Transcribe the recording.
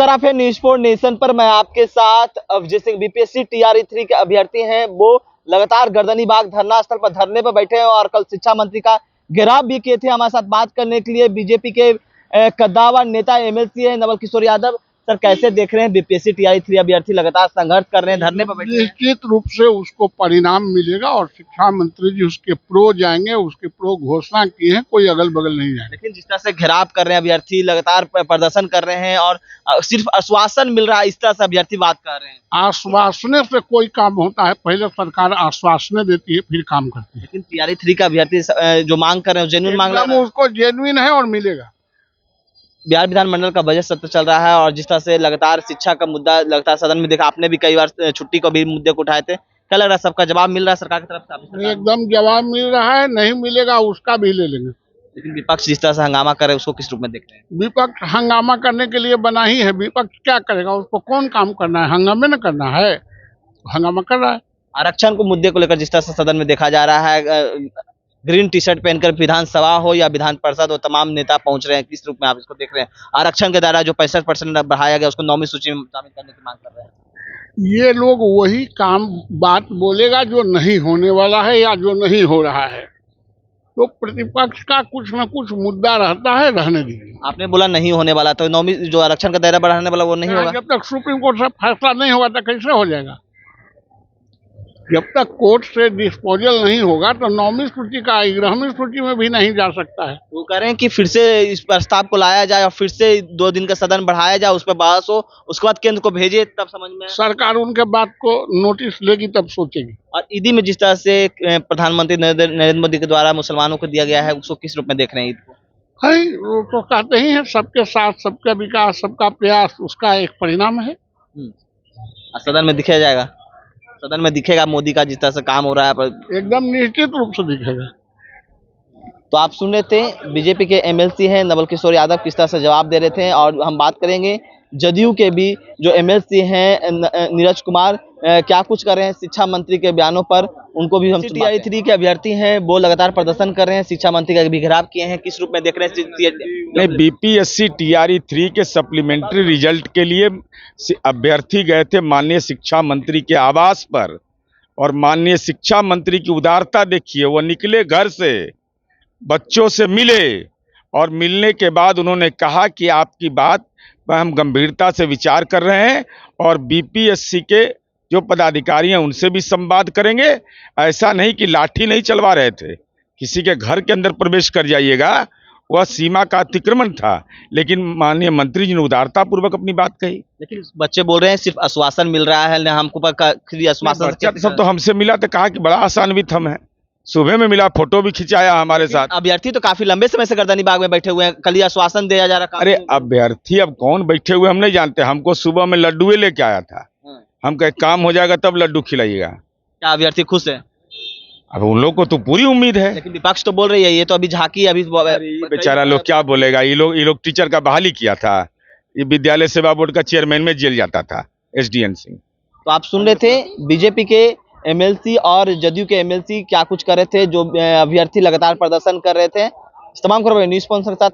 नमस्कार, आप है न्यूज़ 4 नेशन पर। मैं आपके साथ अभिजय सिंह। बीपीएससी टीआरई 3 के अभ्यर्थी हैं, वो लगातार गर्दनीबाग धरना स्थल पर धरने पर बैठे हैं और कल शिक्षा मंत्री का घेराव भी किए थे। हमारे साथ बात करने के लिए बीजेपी के कद्दावर नेता एमएलसी है नवल किशोर यादव। सर, कैसे देख रहे हैं बीपीएससी टीआरई 3 अभ्यर्थी लगातार संघर्ष कर रहे हैं, धरने पर बैठे हैं? निश्चित रूप से उसको परिणाम मिलेगा और शिक्षा मंत्री जी उसके प्रो जाएंगे, उसके प्रो घोषणा की है, कोई अगल बगल नहीं जाएगा। लेकिन जिस तरह से घेराव कर रहे हैं अभ्यर्थी, लगातार प्रदर्शन कर रहे हैं और सिर्फ आश्वासन मिल रहा है, इस तरह से अभ्यर्थी बात कर रहे हैं। आश्वासने से कोई काम होता है? पहले सरकार आश्वासने देती है, फिर काम करती है। लेकिन टीआरई 3 का अभ्यर्थी जो मांग कर रहे हैं, जेन्युइन मांग रहे हैं, उसको जेन्युइन है और मिलेगा। बिहार विधानमंडल का बजट सत्र चल रहा है और जिस तरह से लगातार शिक्षा का मुद्दा लगातार सदन में देखा, आपने भी कई बार छुट्टी को भी मुद्दे को उठाए थे। क्या लग रहा है, सबका जवाब मिल रहा है सरकार की तरफ से? एकदम जवाब मिल रहा है, नहीं मिलेगा उसका भी ले लेंगे। लेकिन विपक्ष जिस तरह से हंगामा कर रहे हैं, उसको किस रूप में देख रहे हैं? विपक्ष हंगामा करने के लिए बना ही है। विपक्ष क्या करेगा? उसको कौन काम करना है? हंगामे न करना है, हंगामा कर रहा है। आरक्षण को मुद्दे को लेकर जिस तरह से सदन में देखा जा रहा है, ग्रीन टी शर्ट पहनकर विधानसभा हो या विधान परिषद हो, तमाम नेता पहुंच रहे हैं। किस रूप में आप इसको देख रहे हैं? आरक्षण के दायरा जो 65% बढ़ाया गया, उसको 9वीं सूची में शामिल करने की मांग कर रहे हैं। ये लोग वही बात बोलेगा जो नहीं होने वाला है या जो नहीं हो रहा है। तो प्रतिपक्ष का कुछ न कुछ मुद्दा रहता है, रहने दीजिए। आपने बोला नहीं होने वाला, तो 9वीं जो आरक्षण का दायरा बढ़ाने वाला वो नहीं होगा? जब तक सुप्रीम कोर्ट से फैसला नहीं होगा तो कैसे हो जाएगा? जब तक कोर्ट से डिस्पोजल नहीं होगा तो 9वीं सूची का 11वीं सूची में भी नहीं जा सकता है। वो कह रहे हैं कि फिर से इस प्रस्ताव को लाया जाए और फिर से 2 दिन का सदन बढ़ाया जाए, उस पर बहस हो, उसके बाद केंद्र को भेजे, तब समझ में। सरकार उनके बात को नोटिस लेगी, तब सोचेगी। और ईदी में जिस तरह से प्रधानमंत्री नरेंद्र मोदी के द्वारा मुसलमानों को दिया गया है, उसको किस रूप में देख रहे हैं? ईद को है वो तो कहते ही है, सबके साथ सबका विकास, सबका प्रयास, उसका एक परिणाम है। सदन में दिखाया जाएगा, सदन में दिखेगा मोदी का जिस तरह से काम हो रहा है पर। एकदम निश्चित रूप से दिखेगा। तो आप सुन रहे थे बीजेपी के एमएलसी हैं नवल किशोर यादव किस तरह से जवाब दे रहे थे। और हम बात करेंगे जदयू के भी जो एमएलसी हैं नीरज कुमार, क्या कुछ कर रहे हैं शिक्षा मंत्री के बयानों पर, उनको भी हम। टीआरई 3 के अभ्यर्थी हैं, वो लगातार प्रदर्शन कर रहे हैं, शिक्षा मंत्री का भी घेराव किए हैं। किस रूप में देख रहे हैं? नहीं, बीपीएससी टीआरई 3 के सप्लीमेंट्री रिजल्ट के लिए अभ्यर्थी गए थे माननीय शिक्षा मंत्री के आवास पर, और माननीय शिक्षा मंत्री की उदारता देखिए। वो निकले घर से, बच्चों से मिले और मिलने के बाद उन्होंने कहा कि आपकी बात पर हम गंभीरता से विचार कर रहे हैं और बीपीएससी के जो पदाधिकारी हैं उनसे भी संवाद करेंगे। ऐसा नहीं कि लाठी नहीं चलवा रहे थे, किसी के घर के अंदर प्रवेश कर जाइएगा, वह सीमा का अतिक्रमण था। लेकिन माननीय मंत्री जी ने उदारता पूर्वक अपनी बात कही। लेकिन बच्चे बोल रहे हैं सिर्फ आश्वासन मिल रहा है, हमको आश्वासन। सब तो हमसे मिला तो कहा कि बड़ा आसान्वित हम हैं, सुबह में मिला, फोटो भी खिंचाया हमारे साथ। अभ्यर्थी तो काफी लंबे समय से गर्दनीबाग में बैठे हुए हैं, कल ही आश्वासन दिया जा रहा। अरे अभ्यर्थी अब कौन बैठे हुए हम नहीं जानते। हमको सुबह में लड्डुए लेके आया था, हम कहे काम हो जाएगा तब लड्डू खिलाइएगा। क्या अभ्यर्थी खुश है? अब उन लोग को तो पूरी उम्मीद है। लेकिन विपक्ष तो बोल रही है ये तो अभी झांकी, अभी बेचारा लोग क्या बोलेगा। ये लोग टीचर का बहाली किया था, ये विद्यालय सेवा बोर्ड का चेयरमैन में जेल जाता था, एसडीएन सिंह। तो आप सुन रहे थे बीजेपी के एमएलसी और जदयू के एमएलसी क्या कुछ कर रहे थे, जो अभ्यर्थी लगातार प्रदर्शन कर रहे थे। तमाम खबरें न्यूज़ 4 के साथ।